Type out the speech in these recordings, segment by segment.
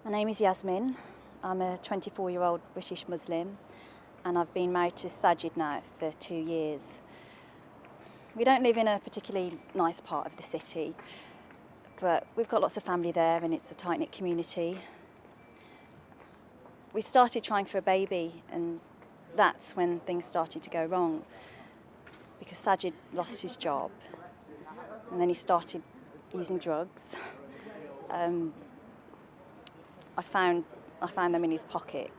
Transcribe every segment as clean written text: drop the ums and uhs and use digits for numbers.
My name is Yasmin. I'm a 24-year-old British Muslim and I've been married to Sajid now for 2 years. We don't live in a particularly nice part of the city, but we've got lots of family there and it's a tight-knit community. We started trying for a baby and that's when things started to go wrong because Sajid lost his job and then he started using drugs. I found them in his pocket,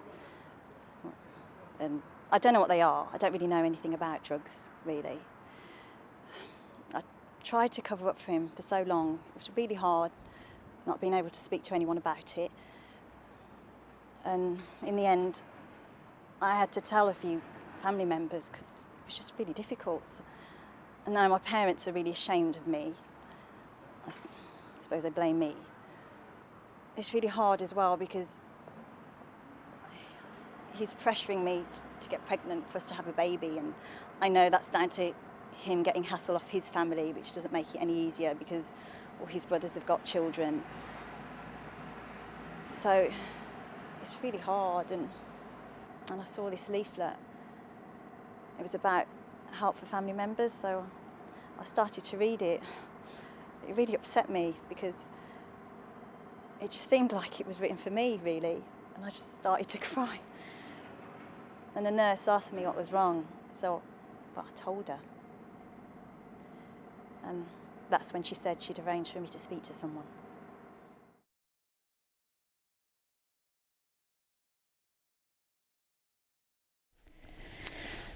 and I don't know what they are. I don't really know anything about drugs, really. I tried to cover up for him for so long. It was really hard not being able to speak to anyone about it. And in the end, I had to tell a few family members because it was just really difficult. And now my parents are really ashamed of me. I suppose they blame me. It's really hard as well because he's pressuring me to get pregnant for us to have a baby, and I know that's down to him getting hassle off his family, which doesn't make it any easier because all his brothers have got children. So it's really hard, and I saw this leaflet. It was about help for family members, so I started to read it. It really upset me because it just seemed like it was written for me, really, and I just started to cry. And the nurse asked me what was wrong, but I told her. And that's when she said she'd arranged for me to speak to someone.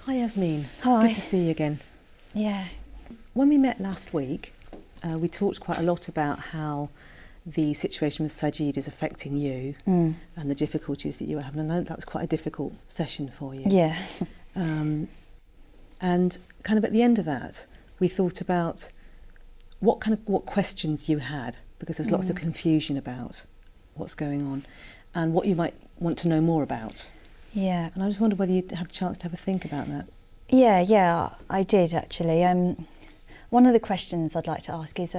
Hi Yasmin, Hi. It's good to see you again. Yeah. When we met last week, we talked quite a lot about how the situation with Sajid is affecting you and the difficulties that you were having. I know that was quite a difficult session for you. Yeah. And kind of at the end of that, we thought about what questions you had, because there's lots of confusion about what's going on and what you might want to know more about. Yeah. And I just wondered whether you'd had a chance to have a think about that. Yeah, I did actually. One of the questions I'd like to ask is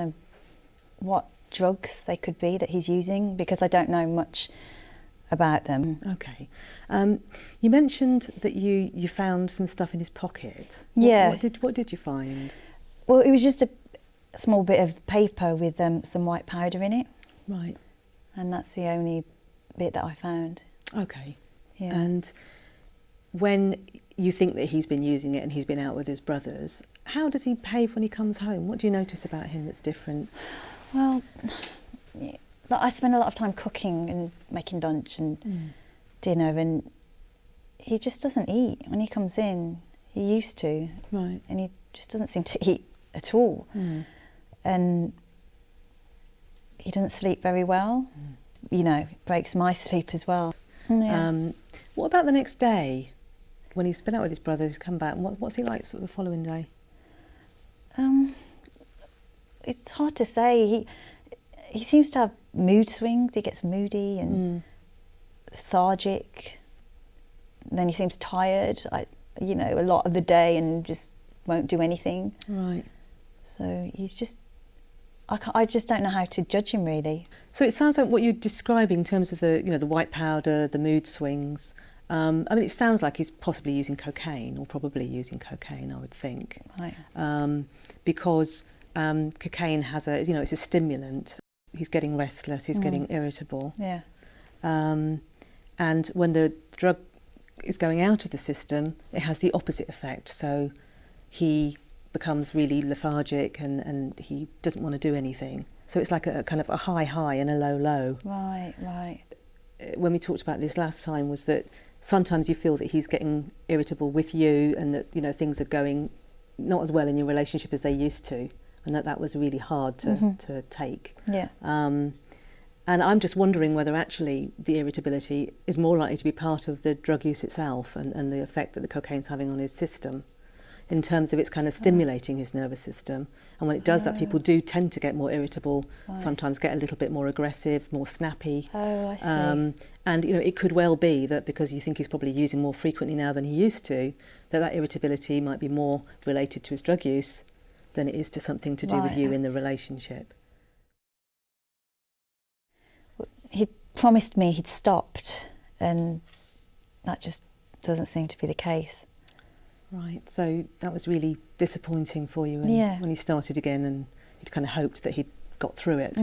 what drugs they could be that he's using, because I don't know much about them. Okay. You mentioned that you found some stuff in his pocket. Yeah. What did you find? Well, it was just a small bit of paper with some white powder in it. Right. And that's the only bit that I found. Okay. Yeah. And when you think that he's been using it and he's been out with his brothers, how does he behave when he comes home? What do you notice about him that's different? Well, I spend a lot of time cooking and making lunch and dinner, and he just doesn't eat when he comes in. He used to, Right. and he just doesn't seem to eat at all. And he doesn't sleep very well. You know, breaks my sleep as well. Yeah. What about the next day? When he's been out with his brothers, he's come back, what's he like sort of the following day? It's hard to say. He seems to have mood swings. He gets moody and lethargic. Then he seems tired, a lot of the day, and just won't do anything. Right. So he's just, I just don't know how to judge him, really. So it sounds like what you're describing in terms of the white powder, the mood swings. It sounds like he's possibly using cocaine, or probably using cocaine, I would think. Right. Because cocaine has it's a stimulant. He's getting restless, he's getting irritable. Yeah. And when the drug is going out of the system, it has the opposite effect. So he becomes really lethargic and he doesn't want to do anything. So it's like a kind of a high and a low. Right. When we talked about this last time, was that sometimes you feel that he's getting irritable with you, and that things are going not as well in your relationship as they used to, and that was really hard to take. Yeah. And I'm just wondering whether actually the irritability is more likely to be part of the drug use itself and the effect that the cocaine's having on his system, in terms of it's kind of stimulating his nervous system. And when it does that, people do tend to get more irritable, sometimes get a little bit more aggressive, more snappy. Oh, I see. And it could well be that because you think he's probably using more frequently now than he used to, that irritability might be more related to his drug use than it is to something to do with you in the relationship. He promised me he'd stopped, and that just doesn't seem to be the case. Right, so that was really disappointing for you when he started again, and you'd kind of hoped that he'd got through it.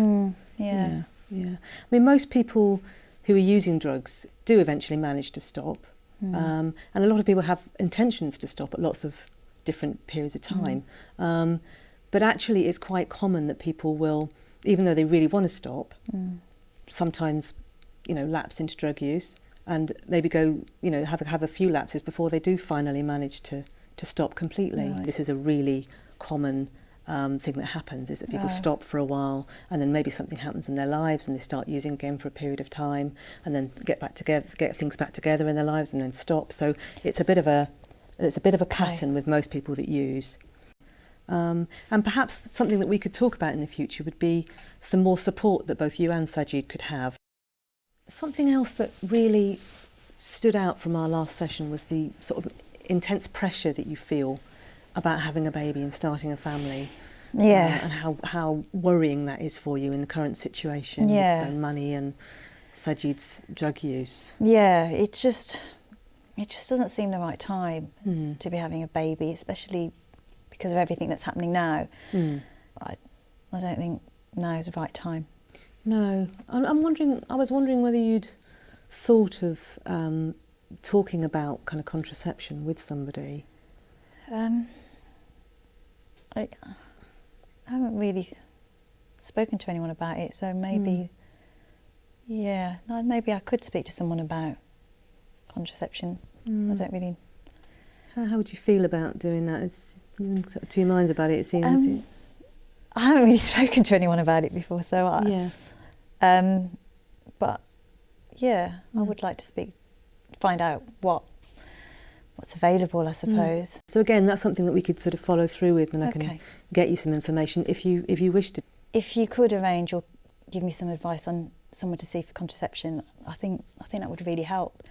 Yeah. I mean, most people who are using drugs do eventually manage to stop, and a lot of people have intentions to stop at lots of different periods of time. But actually it's quite common that people will, even though they really want to stop, sometimes, lapse into drug use, and maybe go, have a few lapses before they do finally manage to stop completely. Right. This is a really common thing that happens, is that people stop for a while, and then maybe something happens in their lives and they start using again for a period of time, and then get things back together in their lives, and then stop. So it's a bit of a pattern with most people that use. And perhaps something that we could talk about in the future would be some more support that both you and Sajid could have. Something else that really stood out from our last session was the sort of intense pressure that you feel about having a baby and starting a family. And how worrying that is for you in the current situation with money and Sajid's drug use. It just doesn't seem the right time to be having a baby, especially because of everything that's happening now. I don't think now is the right time. No, I was wondering whether you'd thought of talking about kind of contraception with somebody. I haven't really spoken to anyone about it, so maybe, maybe I could speak to someone about contraception. I don't really. How would you feel about doing that? It's in sort of two minds about it. It seems. I haven't really spoken to anyone about it before, so but I would like to find out what's available, I suppose. So again, that's something that we could sort of follow through with, and I can get you some information if you wish to. If you could arrange or give me some advice on someone to see for contraception, I think that would really help.